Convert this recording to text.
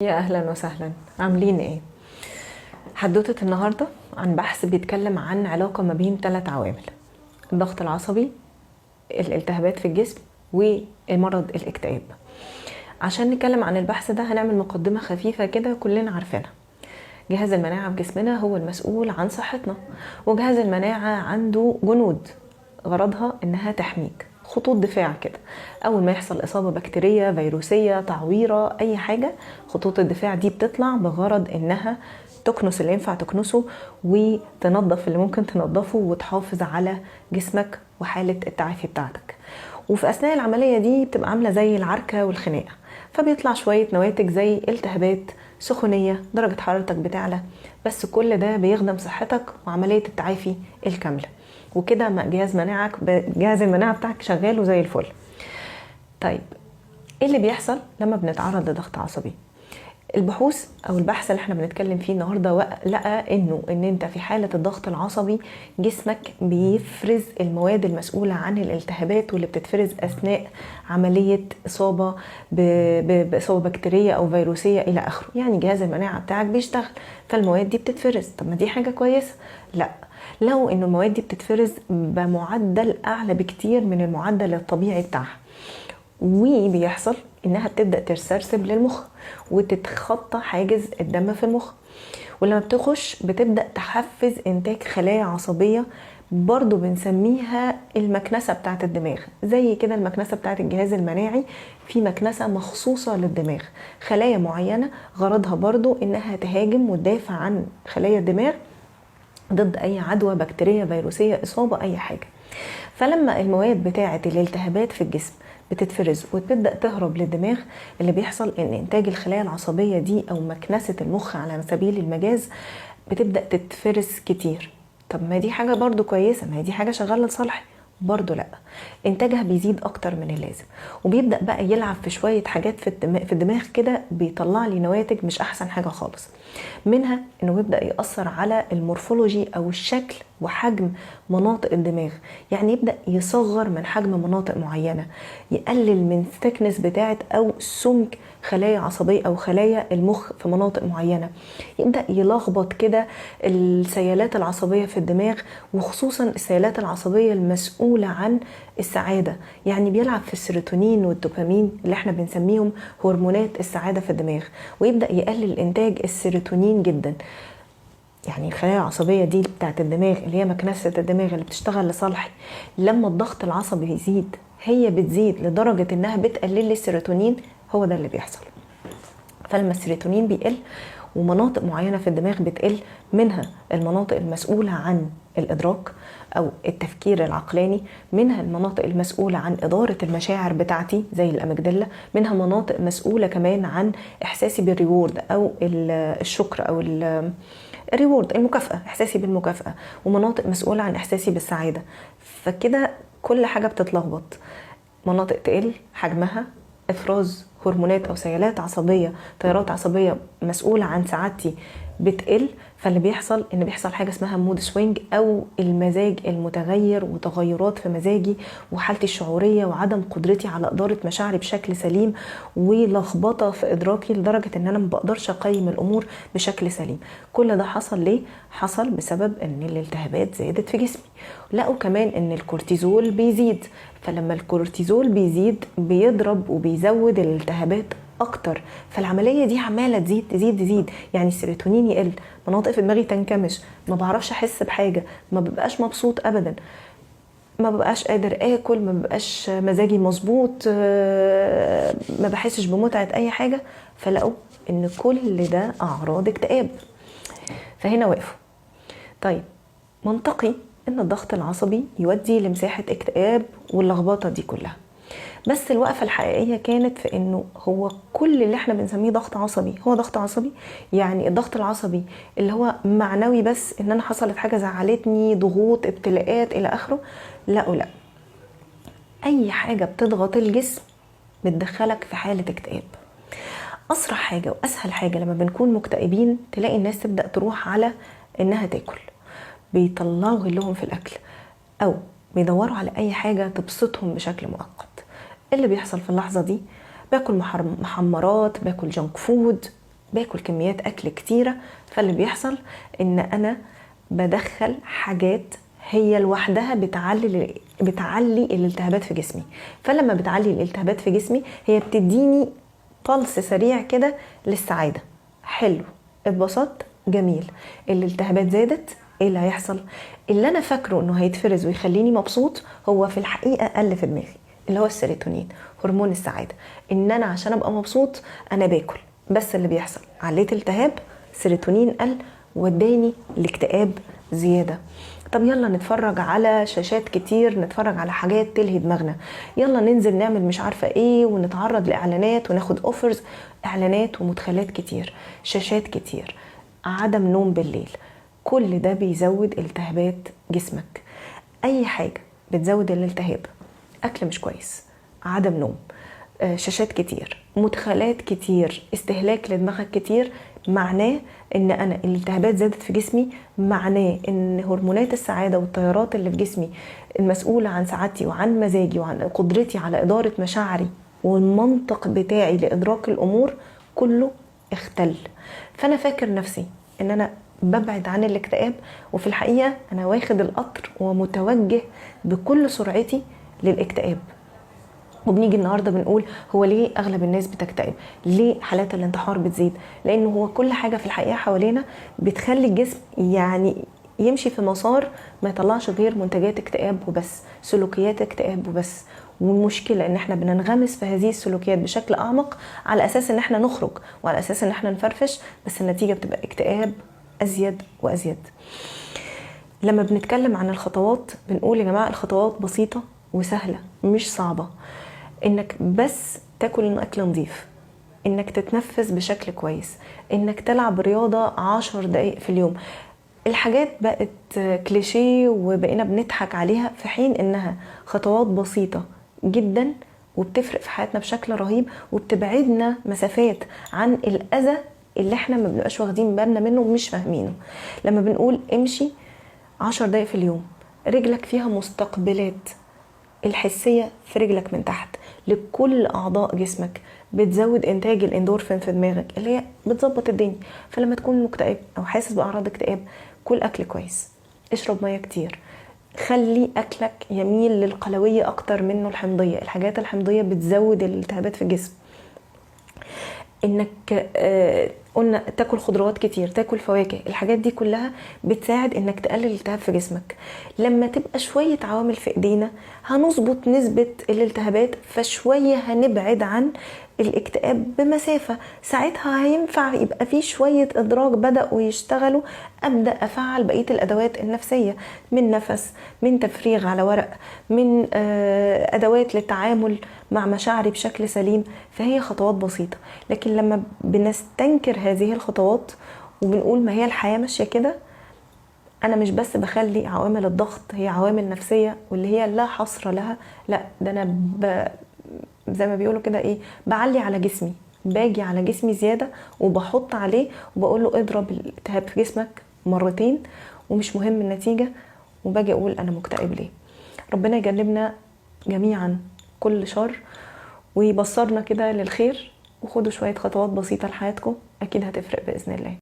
يا اهلا وسهلا، عاملين ايه؟ حدوتة النهارده عن بحث بيتكلم عن علاقة ما بين 3 عوامل: الضغط العصبي، الالتهابات في الجسم، ومرض الاكتئاب. عشان نتكلم عن البحث ده هنعمل مقدمة خفيفة كده كلنا عارفينها. جهاز المناعة في جسمنا هو المسؤول عن صحتنا، وجهاز المناعة عنده جنود غرضها انها تحميك، خطوط دفاع كده. اول ما يحصل اصابة بكتيرية، فيروسية، تعويرة، اي حاجة، خطوط الدفاع دي بتطلع بغرض انها تكنس اللي ينفع تكنسه وتنظف اللي ممكن تنظفه وتحافظ على جسمك وحالة التعافي بتاعتك. وفي اثناء العملية دي بتبقى عاملة زي العركة والخناقة، فبيطلع شوية نواتج زي التهابات، سخونية، درجة حرارتك بتعلى، بس كل ده بيخدم صحتك وعملية التعافي الكاملة. وكده جهاز المناعة بتاعك شغال وزي الفل. طيب، ايه اللي بيحصل لما بنتعرض لضغط عصبي؟ البحوث او البحث اللي احنا بنتكلم فيه النهارده لقى ان انت في حاله الضغط العصبي جسمك بيفرز المواد المسؤوله عن الالتهابات، واللي بتتفرز اثناء عمليه اصابه باصابه بكتيريه او فيروسيه الى اخره. يعني جهاز المناعه بتاعك بيشتغل، فالمواد دي بتتفرز. طب ما دي حاجه كويسه؟ لا، لو ان المواد دي بتتفرز بمعدل اعلى بكتير من المعدل الطبيعي بتاعها، وبيحصل انها بتبدا ترسرسب للمخ وتتخطى حاجز الدم في المخ، ولما بتخش بتبدا تحفز انتاج خلايا عصبيه، برضو بنسميها المكنسه بتاعه الدماغ. زي كده المكنسه بتاعه الجهاز المناعي، في مكنسه مخصوصه للدماغ، خلايا معينه غرضها برضو انها تهاجم وتدافع عن خلايا الدماغ ضد اي عدوى بكتيريه، فيروسيه، اصابه، اي حاجه. فلما المواد بتاعه الالتهابات في الجسم بتتفرز وتبدا تهرب للدماغ، اللي بيحصل ان انتاج الخلايا العصبيه دي او مكنسه المخ على سبيل المجاز بتبدا تتفرز كتير. طب ما دي حاجه برضو كويسه، ما هي دي حاجه شغاله لصالحي. برضو لا، انتاجها بيزيد اكتر من اللازم، وبيبدا بقى يلعب في شويه حاجات في الدماغ كده، بيطلع لي نواتج مش احسن حاجه خالص. منها انه بيبدا ياثر على المورفولوجي او الشكل وحجم مناطق الدماغ. يعني يبدا يصغر من حجم مناطق معينه، يقلل من الثيكنس بتاعه او سمك خلايا عصبيه او خلايا المخ في مناطق معينه، يبدا يلخبط كده السيالات العصبيه في الدماغ، وخصوصا السيالات العصبيه المسؤوله عن السعاده. يعني بيلعب في السيروتونين والدوبامين اللي احنا بنسميهم هرمونات السعاده في الدماغ، ويبدا يقلل انتاج السيروتونين جدا. يعني الخلايا العصبيه دي بتاعت الدماغ اللي هي مكنسه الدماغ اللي بتشتغل لصالحي، لما الضغط العصبي يزيد هي بتزيد لدرجه انها بتقلل لي السيروتونين. هو ده اللي بيحصل. فلما السيروتونين بيقل ومناطق معينة في الدماغ بتقل، منها المناطق المسؤولة عن الإدراك أو التفكير العقلاني، منها المناطق المسؤولة عن إدارة المشاعر بتاعتي زي الأميجدلا، منها مناطق مسؤولة كمان عن إحساسي بالريورد أو الشكر أو الريورد، المكافأة، إحساسي بالمكافأة، ومناطق مسؤولة عن إحساسي بالسعادة. فكده كل حاجة بتتلخبط، مناطق تقل حجمها، افراز هرمونات او سيالات عصبيه، تيارات عصبيه مسؤوله عن سعادتي بتقل. فاللي بيحصل ان بيحصل حاجه اسمها مود سوينج او المزاج المتغير، وتغيرات في مزاجي وحالتي الشعوريه وعدم قدرتي على اداره مشاعري بشكل سليم، ولخبطه في ادراكي لدرجه ان انا ما بقدرش اقيم الامور بشكل سليم. كل ده حصل ليه؟ حصل بسبب ان الالتهابات زادت في جسمي. لقوا كمان ان الكورتيزول بيزيد، فلما الكورتيزول بيزيد بيضرب وبيزود الالتهابات اكتر. فالعمليه دي عماله تزيد تزيد تزيد، يعني السيروتونين يقل، مناطق في دماغي تنكمش، ما بعرفش احس بحاجه، ما ببقاش مبسوط ابدا، ما ببقاش قادر اكل، ما ببقاش مزاجي مظبوط، ما بحسش بمتعه اي حاجه. فلقوا ان كل ده اعراض اكتئاب. فهنا وقفوا. طيب، منطقي ان الضغط العصبي يودي لمساحه اكتئاب واللخبطه دي كلها، بس الوقفه الحقيقيه كانت في انه هو كل اللي احنا بنسميه ضغط عصبي هو ضغط عصبي. يعني الضغط العصبي اللي هو معنوي بس، ان انا حصلت حاجه زعلتني، ضغوط، ابتلاءات الى اخره. لا، اي حاجه بتضغط الجسم بتدخلك في حاله اكتئاب. اسرع حاجه واسهل حاجه لما بنكون مكتئبين تلاقي الناس تبدا تروح على انها تاكل، بيطلعوا غلهم في الاكل، او بيدوروا على اي حاجه تبسطهم بشكل مؤقت. اللي بيحصل في اللحظه دي، باكل محمرات، باكل جنك فود، باكل كميات اكل كتيره، فاللي بيحصل ان انا بدخل حاجات هي لوحدها بتعلي الالتهابات في جسمي. فلما بتعلي الالتهابات في جسمي هي بتديني بلس سريع كده للسعاده. حلو، اتبسطت، جميل. الالتهابات زادت، ايه اللي هيحصل؟ اللي انا فاكره انه هيتفرز ويخليني مبسوط هو في الحقيقه قل في دماغي، اللي هو السيروتونين، هرمون السعاده. ان انا عشان ابقى مبسوط انا باكل، بس اللي بيحصل عليت التهاب، سيروتونين قل، وداني الاكتئاب زياده. طب يلا نتفرج على شاشات كتير، نتفرج على حاجات تلهي دماغنا، يلا ننزل نعمل مش عارفه ايه ونتعرض لاعلانات وناخد اوفرز، اعلانات ومدخلات كتير، شاشات كتير، عدم نوم بالليل، كل ده بيزود التهابات جسمك. اي حاجه بتزود الالتهاب، اكل مش كويس، عدم نوم، شاشات كتير، مدخلات كتير، استهلاك لدماغك كتير، معناه ان انا الالتهابات زادت في جسمي، معناه ان هرمونات السعاده والتيارات اللي في جسمي المسؤوله عن سعادتي وعن مزاجي وعن قدرتي على اداره مشاعري والمنطق بتاعي لادراك الامور كله اختل. فانا فاكر نفسي ان انا ببعد عن الاكتئاب، وفي الحقيقه انا واخد القطر ومتوجه بكل سرعتي للاكتئاب. وبنيجي النهارده بنقول هو ليه اغلب الناس بتكتئب؟ ليه حالات الانتحار بتزيد؟ لانه هو كل حاجه في الحقيقه حوالينا بتخلي الجسم يعني يمشي في مسار ما يطلعش غير منتجات اكتئاب وبس، سلوكيات اكتئاب وبس. والمشكله ان احنا بننغمس في هذه السلوكيات بشكل اعمق على اساس ان احنا نخرج وعلى اساس ان احنا نفرفش، بس النتيجه بتبقى اكتئاب ازيد وازيد. لما بنتكلم عن الخطوات بنقول يا جماعه الخطوات بسيطه وسهله مش صعبه. انك بس تاكل اكل نظيف، انك تتنفس بشكل كويس، انك تلعب رياضه 10 دقايق في اليوم. الحاجات بقت كليشيه وبقينا بنضحك عليها، في حين انها خطوات بسيطه جدا وبتفرق في حياتنا بشكل رهيب، وبتبعدنا مسافات عن الاذى اللي احنا ما بنبقاش واخدين بالنا منه ومش فاهمينه. لما بنقول امشي 10 دقايق في اليوم، رجلك فيها مستقبلات الحسية في رجلك من تحت لكل أعضاء جسمك، بتزود إنتاج الإندورفين في دماغك اللي هي بتظبط الدنيا. فلما تكون مكتئب أو حاسس بأعراض اكتئاب، كل أكل كويس، اشرب مية كتير، خلي أكلك يميل للقلوية أكتر منه الحمضية. الحاجات الحمضية بتزود الالتهابات في الجسم. انك قلنا تاكل خضروات كتير، تاكل فواكه، الحاجات دي كلها بتساعد انك تقلل الالتهاب في جسمك. لما تبقى شوية عوامل في ايدينا هنظبط نسبة الالتهابات، فشوية هنبعد عن الاكتئاب بمسافة. ساعتها هينفع يبقى فيه شوية ادراك بدأوا يشتغلوا، ابدأ افعل بقية الادوات النفسية، من نفس، من تفريغ على ورق، من ادوات للتعامل مع مشاعري بشكل سليم. فهي خطوات بسيطة. لكن لما بنستنكر هذه الخطوات وبنقول ما هي الحياة ماشية كده، انا مش بس بخلي عوامل الضغط هي عوامل نفسية واللي هي لا حصر لها، لا ده انا زي ما بيقولوا كده ايه، بعلي على جسمي، باجي على جسمي زيادة وبحط عليه وبقول له اضرب الالتهاب في جسمك مرتين ومش مهم النتيجة، وباجي اقول انا مكتئب ليه. ربنا يجنبنا جميعا كل شر ويبصرنا كده للخير، وخدوا شوية خطوات بسيطة لحياتكم أكيد هتفرق بإذن الله.